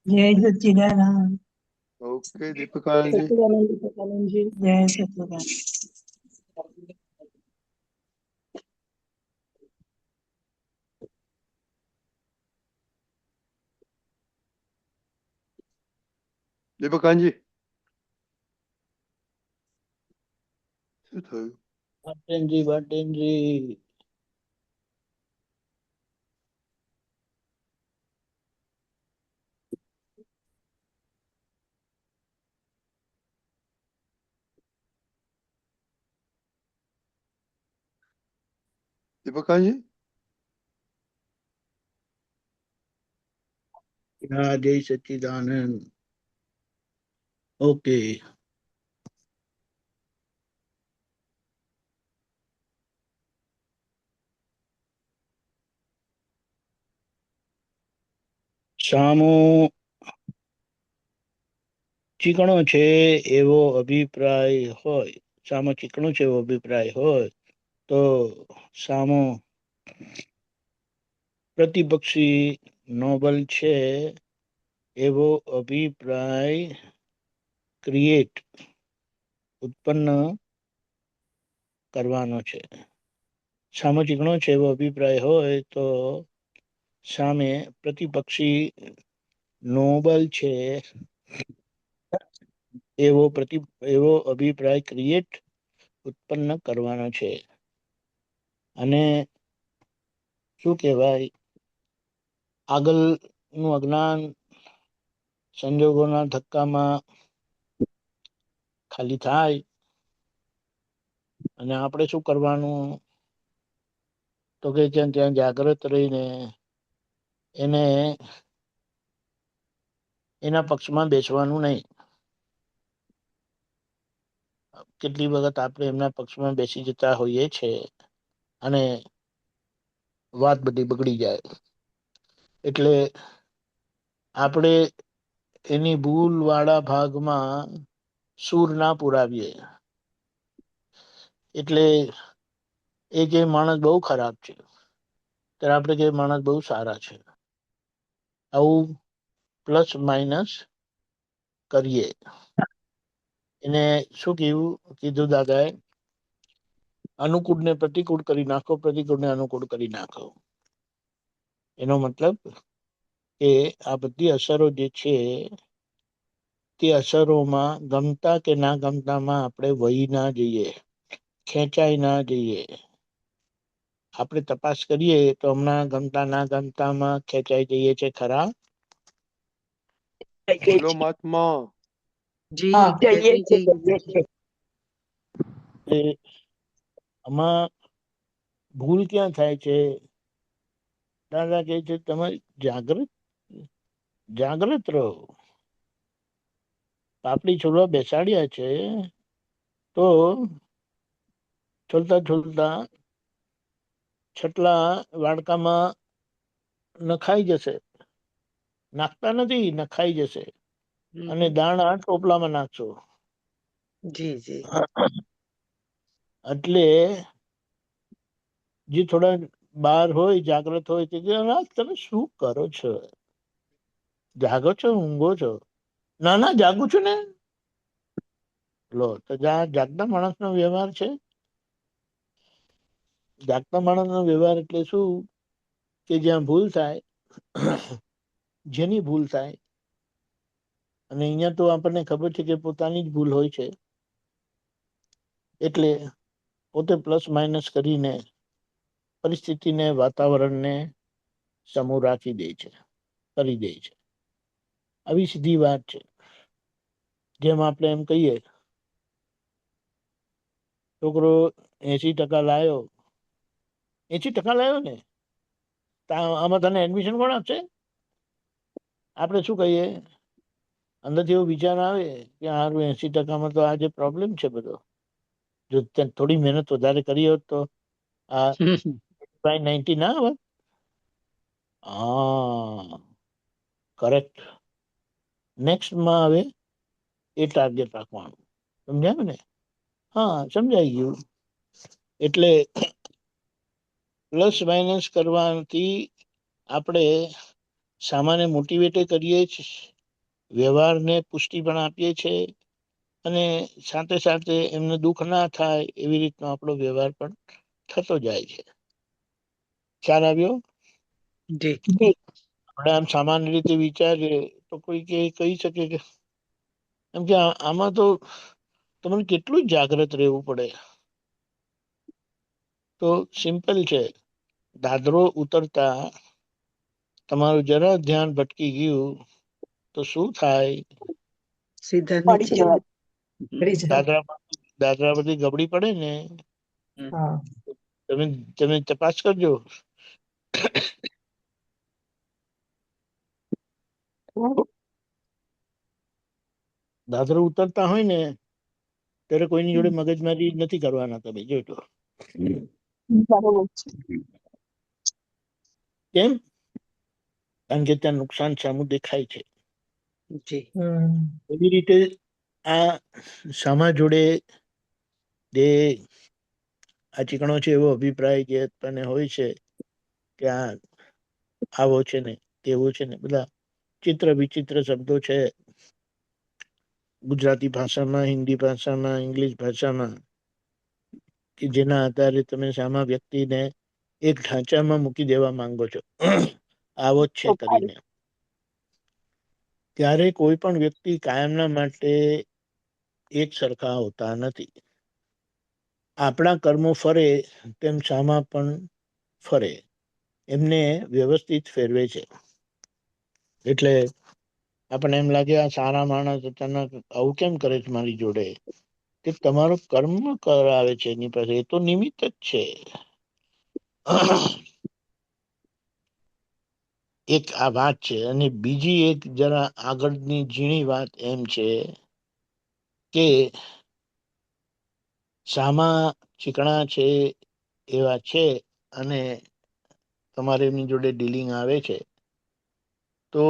જય સચ્ચિદાનંદ. ઓકે દીપકાનંદજી. સચ્ચિદાનંદ દીપકાનંદજી. જય સચ્ચિદાનંદ. દીપકાનંદજી શું થયું? બાટેનજી દીપકાનંદજી હા, જય સચ્ચિદાનંદ. ઓકે, સામો ચીકણો છે એવો અભિપ્રાય હોય, સામો ચીકણો છે એવો અભિપ્રાય હોય તો સામો પ્રતિપક્ષી નોબલ છે એવો અભિપ્રાય ક્રિએટ ઉત્પન્ન કરવાનો છે. સામો ચીકણો છે એવો અભિપ્રાય હોય તો સામે પ્રતિપક્ષી નોબલ છે એવો અભિપ્રાય ક્રિએટ ઉત્પન્ન કરવાનો છે. અને શું કહેવાય, આગળનું અજ્ઞાન સંજોગોના ધક્કામાં ખાલી થાય અને આપણે શું કરવાનું તો કે ત્યાં જાગ્રત રહીને એને એના પક્ષમાં બેસવાનું નહીં. કેટલી વખત આપણે એમના પક્ષમાં બેસી જતા હોઈએ છે અને વાત બધી બગડી જાય. એટલે આપણે એની ભૂલ વાળા ભાગમાં સૂર ના પુરાવીએ. એટલે એ જે માણસ બહુ ખરાબ છે ત્યારે આપણે જે માણસ બહુ સારા છે, આવું પ્લસ માઇનસ કરીએ. એને શું કીધું દાદાએ, અનુકૂળ ને પ્રતિકૂળ કરી નાખો, પ્રતિકૂળ ને અનુકૂળ કરી નાખો. એનો મતલબ કે આ બધી અસરો જે છે તે અસરોમાં ગમતા કે ના ગમતામાં આપણે વહી ના જઈએ, ખેંચાઈ ના જઈએ. આપણે તપાસ કરીએ તો હમણાં ગમતા ના ગમતામાં ખેંચાઈ જઈએ છે ખરા? બોલો મહાત્મા. હા, જઈએ છે. આમાં ભૂલ ક્યાં થાય છે? દાદા કહે છે તમે જાગૃત રહો. પાપડી છોડવા બેસાડ્યા છે તો છોલતા છોલતા છટલા વાડકામાં નખાઈ જશે. નાખતા નથી, નખાઈ જશે. અને દાણા ટોપલામાં નાખશો. જી જી. એટલે જે થોડા બહાર હોય, જાગ્રત હોય તે તમે શું કરો છો? જાગો છો, ઊંઘો છો? ના ના, જાગું છું ને. લો તો જાગતા માણસનો વ્યવહાર છે. જાગતા માણસનો વ્યવહાર એટલે શું કે જ્યાં ભૂલ થાય, જેની ભૂલ થાય, અને અહીંયા તો આપણને ખબર છે કે પોતાની જ ભૂલ હોય છે, એટલે પોતે પ્લસ માઇનસ કરીને પરિસ્થિતિને, વાતાવરણને સમૂહ રાખી દે છે, કરી દે છે. આવી સીધી વાત છે. જેમ આપણે એમ કહીએ, છોકરો 80% લાયો, 80% લાયો ને, આમાં તને એડમિશન કોણ આપશે? આપણે શું કહીએ? અંદરથી એવો વિચાર આવે કે હારું 80%માં તો આ જે પ્રોબ્લેમ છે બધો, જો થોડી મહેનત વધારે કરી હોત તો આ 90 ના આવે. હા, કરેક્ટ. નેક્સ્ટમાં હવે એ ટાર્ગેટ રાખવાનું. સમજાયું ને? હા, સમજાઈ ગયું. એટલે પ્લસ માઇનસ કરવાથી આપણે સામાન્ય મોટિવેટ કરીએ વ્યવહારને પુષ્ટિ પણ આપીએ છીએ અને સાથે સાથે એમને દુઃખ ના થાય એવી રીતનો આપણો વ્યવહાર પણ થતો જાય છે. ખ્યાલ આવ્યો? જી આપણે આમ સામાન્ય રીતે વિચારીએ તો કોઈ કહી શકે કે એમ કે આમાં તો તમને કેટલું જાગ્રત રહેવું પડે. તો સિમ્પલ છે. દાદરો ઉતરતા તમારું જરા ધ્યાન ભટકી ગયું તો શું થાય? સીધા પડી નીચે જવાય, પડી જાય. દાદરા પરથી ગબડી પડે ને, હા, તમે તપાસ કરજો. દાદરો ઉતરતા હોય ને ત્યારે કોઈની જોડે મગજમારી નથી કરવાના તમે જોજો. બરોબર છે. કેમ? કારણ કે ત્યાં નુકસાન સામું દેખાય છે. જી એવી રીતે આ સામા જોડે જે આ ચીકણો છે એવો અભિપ્રાય જે તને હોય છે કે આવો છે ને તેવો છે ને, બધા ચિત્ર વિચિત્ર શબ્દો છે ગુજરાતી ભાષામાં, હિન્દી ભાષામાં, ઇંગ્લિશ ભાષામાં, કે જેના આધારે તમે સામા વ્યક્તિને એક ઢાંચામાં મૂકી દેવા માંગો છો આવો જ છે કરીને. ત્યારે કોઈ પણ વ્યક્તિ કાયમના માટે એક સરખા હોતા નથી. આપણા કર્મો ફરે તેમ સામા પણ ફરે, એમને વ્યવસ્થિત ફેરવે છે. એટલે આપણને એમ લાગે આ સારા માણસ અચાનક આવું કેમ કરે છે મારી જોડે? કે તમારો કર્મ કરાવે છે એની પાસે, એ તો નિમિત્ત જ છે. એક આ વાત છે. અને બીજી એક જરા આગળની ઝીણી વાત એમ છે કે સામા ચીકણા છે એવા છે અને તમારે એમની જોડે ડીલિંગ આવે છે તો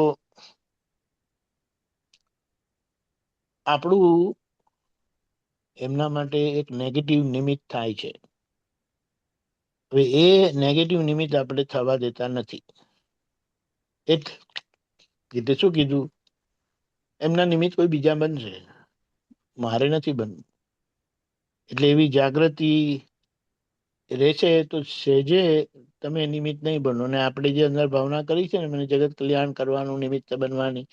આપણું એમના માટે એક નેગેટિવ નિમિત્ત થાય છે. હવે એ નેગેટિવ નિમિત્ત આપણે થવા દેતા નથી. એક રીતે શું કીધું, એમના નિમિત્ત કોઈ બીજા બનશે, મારે નથી બનવું. એટલે એવી જાગૃતિ રહેશે તો સેજે તમે નિમિત્ત નહીં બનો. ને આપણે જે અંદર ભાવના કરી છે ને મને જગત કલ્યાણ કરવાનું, નિમિત્ત બનવાની,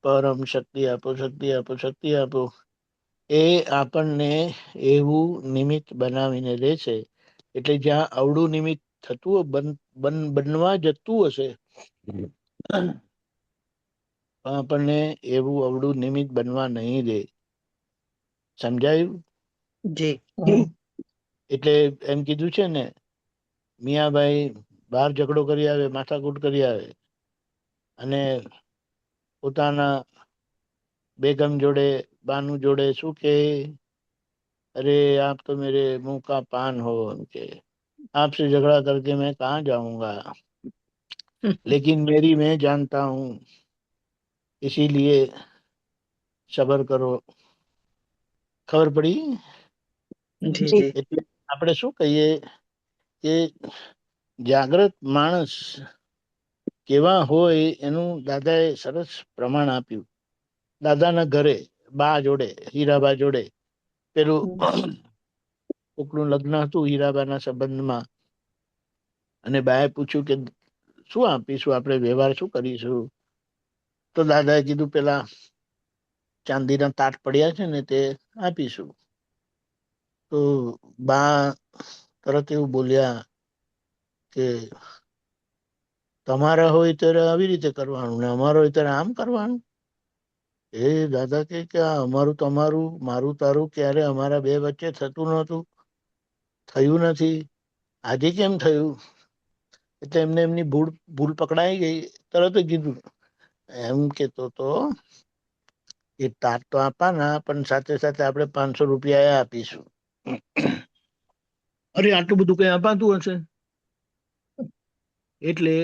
પરમ શક્તિ આપો, શક્તિ આપો, શક્તિ આપો, એ આપણને એવું નિમિત્ત બનાવીને રહેશે. એટલે જ્યાં અવળું નિમિત્ત થતું બનવા જતું હશે પણ આપણને એવું અવળું નિમિત્ત બનવા નહીં દે. સમજાયું? જી એટલે એમ કીધું છે ને, મિયાભાઈ બહાર ઝઘડો કરી આવે, માથાકૂટ કરી આવે અને પોતાના બેગમ જોડે, બાનુ જોડે શું કે, અરે આપ તો મેરે મુંહ કા પાન હો, કે आपसे झगड़ा करके मैं कहाँ जाऊंगा, लेकिन मेरी मैं जानता हूँ, इसीलिए સબર કરો. ખબર પડી? જી જી. જી એટલે આપણે શું કહીએ કે જાગ્રત માણસ કેવા હોય એનું દાદાએ સરસ પ્રમાણ આપ્યું. દાદાના ઘરે બા જોડે, હીરાબા જોડે પેલું કોકનું લગ્ન હતું હીરાબાના સંબંધમાં, અને બાએ પૂછ્યું કે શું આપીશું આપણે, વ્યવહાર શું કરીશું? તો દાદાએ કીધું પેલા ચાંદીના તાટ પડ્યા છે ને તે આપીશું. તો બા તરત એવું બોલ્યા કે તમારા હોય ત્યારે આવી રીતે કરવાનું ને અમારો હોય ત્યારે આમ કરવાનું. એ દાદા કે આ અમારું તમારું, મારું તારું ક્યારે અમારા બે વચ્ચે થતું નહોતું, થયું નથી, આજે કેમ થયું? એટલે એમને એમની ભૂલ પકડાઈ ગઈ. તરત જ કીધું, એમ કેતો તો એ તાટ તો આપવાના પણ સાથે સાથે આપણે 500 રૂપિયા આપીશું. અરે આટલું બધું કઈ અપાતું હશે? એટલે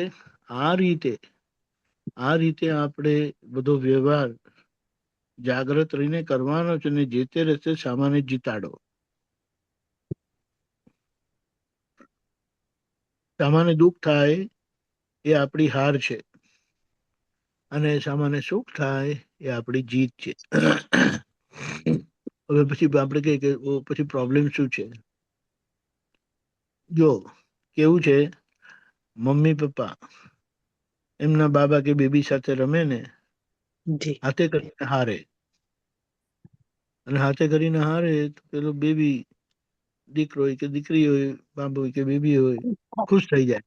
આ રીતે આપણે બધો વ્યવહાર જાગ્રત રહીને કરવાનો છે, ને જે તે રસ્તે સામાન્ય જીતાડો. સામાન્ય દુઃખ થાય એ આપણી હાર છે. અને સામાન્ય સુખ થાય એ આપણી જીત છે. હવે પછી આપણે કહીએ કે પછી પ્રોબ્લેમ શું છે? જો કેવું છે, મમ્મી પપ્પા એમના બાબા કે બેબી સાથે રમે ને જી હાથે કરીને હારે, અને હાથે કરીને હારે તો પેલો બેબી દીકરો હોય કે દીકરી હોય, બાબુ હોય કે બેબી હોય, ખુશ થઈ જાય.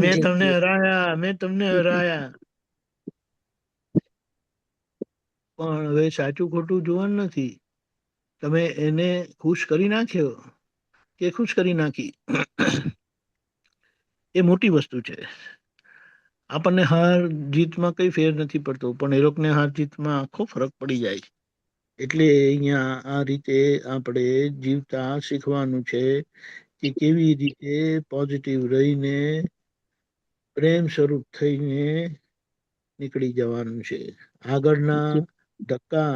મેં જી તમને હરાયા, મેં તમને હરાયા. પણ હવે સાચું ખોટું જોવાનું નથી. તમે એને ખુશ કરી નાખ્યો કે ખુશ કરી નાખી, એ મોટી વસ્તુ છે. આપણને હાર જીતમાં કઈ ફેર નથી પડતો, પણ એ લોકોને હાર જીતમાં આખો ફરક પડી જાય છે. એટલે અહીંયા આ રીતે આપણે જીવતા શીખવાનું છે કે કેવી રીતે પોઝિટિવ રહીને પ્રેમ સ્વરૂપ થઈને નીકળી જવાનું છે. આગળના ધક્કા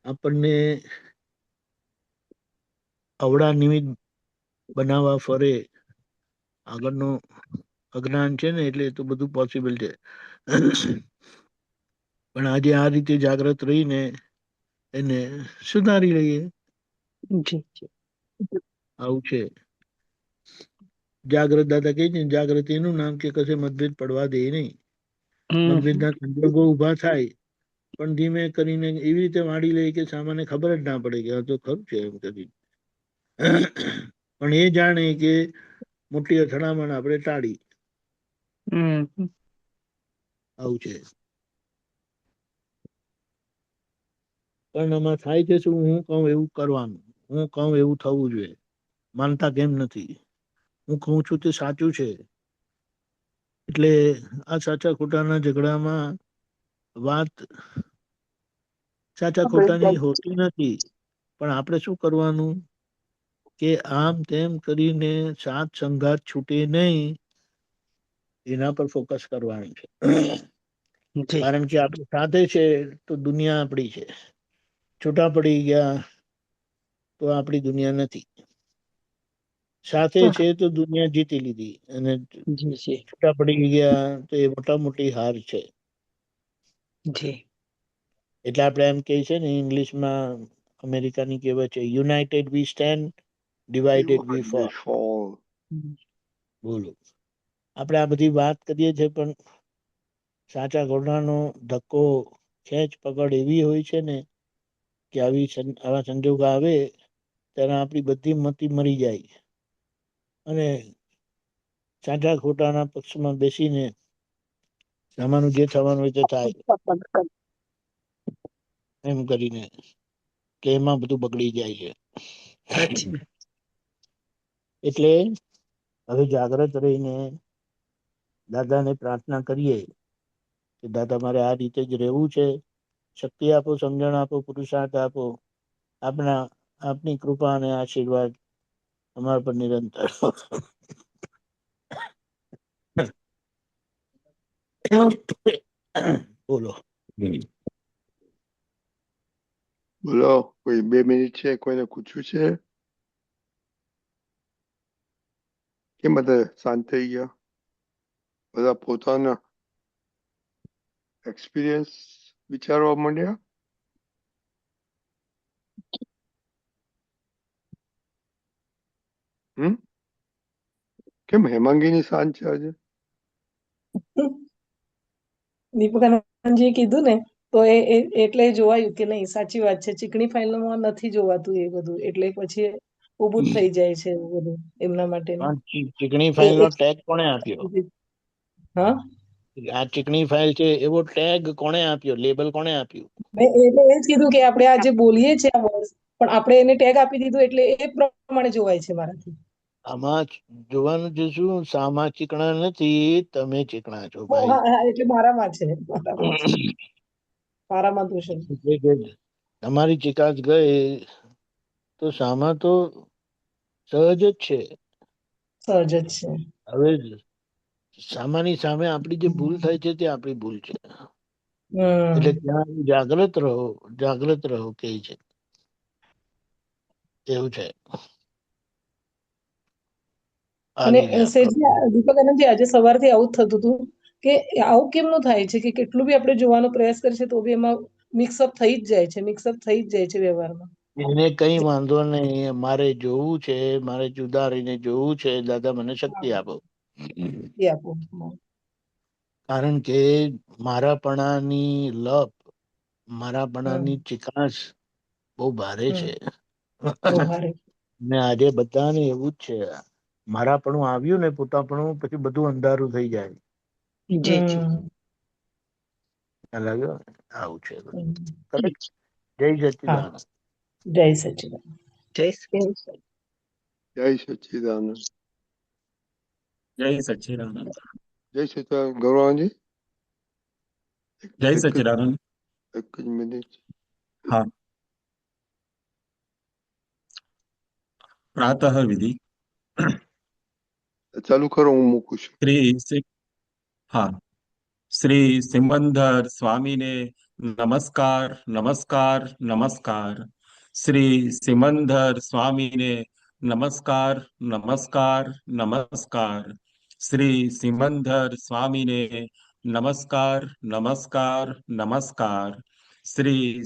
આપણને અવળા નિમિત્ત બનાવવા ફરે. આગળનું અજ્ઞાન છે ને, એટલે તો બધું પોસિબલ છે. પણ આજે આ રીતે જાગ્રત રહીને એને સુધારી લઈએ. જી આવું છે. જાગ્રત દાદા કહે છે, જાગૃતિ એનું નામ કે કશે મતભેદ પડવા દે નહીં. મતભેદના સંજોગો ઉભા થાય, પણ ધીમે કરીને એવી રીતે વાળી લે કે સામાન્ય ખબર જ ના પડે કે આ તો ખરું છે એમ કરી. પણ એ જાણે કે મોટી અથડામણ આપણે ટાળી. આવું છે. પણ આમાં થાય છે શું? હું કહું એવું કરવાનું, હું કહું એવું થવું જોઈએ. માનતા કેમ નથી? હું કહું છું તે સાચું છે. એટલે આ સાચા ખોટાના ઝઘડામાં વાત સાચા ખોટાની હોતી નથી. પણ આપણે શું કરવાનું કે આમ તેમ કરીને સાત સંઘાત છૂટે નહીં, એના પર ફોકસ કરવાનું છે. જી કારણ કે આપણે સાથે છે તો દુનિયા આપણી છે. છૂટા પડી ગયા તો આપણી દુનિયા નથી. સાથે છે તો દુનિયા જીતી લીધી, અને જી જી છૂટા પડી ગયા તો એ મોટા મોટી હાર છે. જી એટલે આપણે એમ કહે છે ને ઇંગ્લિશમાં, અમેરિકાની કહેવત છે, united we stand, divided we Divided we fall. fall. બોલો, આપણે આ બધી વાત કરીએ છીએ, પણ સાચા ઘોડાનો ધક્કો, ખેંચ પકડ એવી હોય છે ને કે આવા સંજોગો આવે ત્યારે આપણી બધી મતી મરી જાય, અને સાચા ખોટાના પક્ષમાં બેસીને આમાનું જે થવાનું હોય તે થાય એમ કરીને, કે એમાં બધું બગડી જાય છે. સાચી એટલે હવે જાગ્રત રહીને દાદાને પ્રાર્થના કરીએ કે દાદા મારે આ રીતે જ રહેવું છે. શક્તિ આપો, સમજણ આપો, પુરુષાર્થ આપો. આપની કૃપા અને આશીર્વાદ અમારા પર નિરંતર. બોલો. બોલો, કોઈ 2 મિનિટ છે? કોઈને પૂછવું છે? કેમ બધા શાંત થઈ ગયા? બધા પોતાના એક્સપિરિયન્સ વિચારવા માંડ્યા? કેમ હેમાંગીની શાંત છે આજે? દીપકાનંદજીએ કીધું ને, તો એટલે જોવાયું કે નહીં, સાચી વાત છે. ચીકણી ફાઇલોમાં નથી જોવાતું એ બધું, એટલે પછી ઊભું જ થઈ જાય છે એવું બધું એમના માટેનું. ચીકણી એ ફાઇલ નો એ- ટેગ કોણે આપ્યો? હા, આ ચીકણી ફાઇલ છે એવો ટેગ કોણે આપ્યો? લેબલ કોણે આપ્યું? મેં એટલે એ જ કીધું કે આપણે આ જે બોલીએ છીએ આ વર્ડ, પણ આપણે એને ટેગ આપી દીધું એટલે એ પ્રમાણે જોવાય છે મારાથી. આમાં જોવાનું છે શું? સામા ચીકણા નથી, તમે ચીકણા છો હા ભાઈ. હા, એટલે મારામાં છે, મારામાં છે, મારામાં તો છે. એટલે કે તમારી ચિકાસ ગઈ તો સામા તો સહજ જ છે. સહજ જ છે. હવે સામાની સામે આપણી જે ભૂલ થાય છે તે આપણી ભૂલ છે. એટલે ત્યાં જાગ્રત રહો કે છે, એવું છે. આ અને રીતે સેજે દીપકાનંદજી આજે સવારથી આવું જ થતું હતું કે આવું કેમનું થાય છે કે કેટલું બી આપણે જોવાનો પ્રયાસ કરીએ છીએ તો બી એમાં મિક્સઅપ થઈ જ જાય છે, મિક્સઅપ થઈ જ જાય છે વ્યવહારમાં. એને કઈ વાંધો નહીં, મારે જોવું છે, મારે જુદા રહીને જોવું છે, દાદા મને શક્તિ હા, આપો. એ આપો. કારણ કે મારાપણાની લપ, હમ મારાપણાની ચીકાશ બહુ ભારે હમ છે. બહુ ભારે. ને આજે બધાને એવું જ છે. મારાપણું આવ્યું ને પોતાપણું, પછી બધું અંધારું થઈ જાય. જી જી હમ લાગ્યો આવું છે બધું. હમ. કરેક્ટ. જય હા, સચિદાનંદ. જય સચિદાનંદ. જય જય સચ્ચિદાનંદ. જય સચ્ચિદાનંદ. જય સચ્ચિદાનંદ. ગૌરવજી, જય એક જ સચ્ચિદાનંદ. મિનિટ. હા. પ્રાતઃ વિધિ. ચાલુ કરો, હું મૂકું છું. હા, શ્રી સિમંદર સ્વામીને નમસ્કાર, નમસ્કાર, નમસ્કાર. શ્રી સિમંદર સ્વામીને નમસ્કાર, નમસ્કાર, નમસ્કાર. શ્રી સિમંદર સ્વામીને નમસ્કાર, નમસ્કાર, નમસ્કાર. શ્રી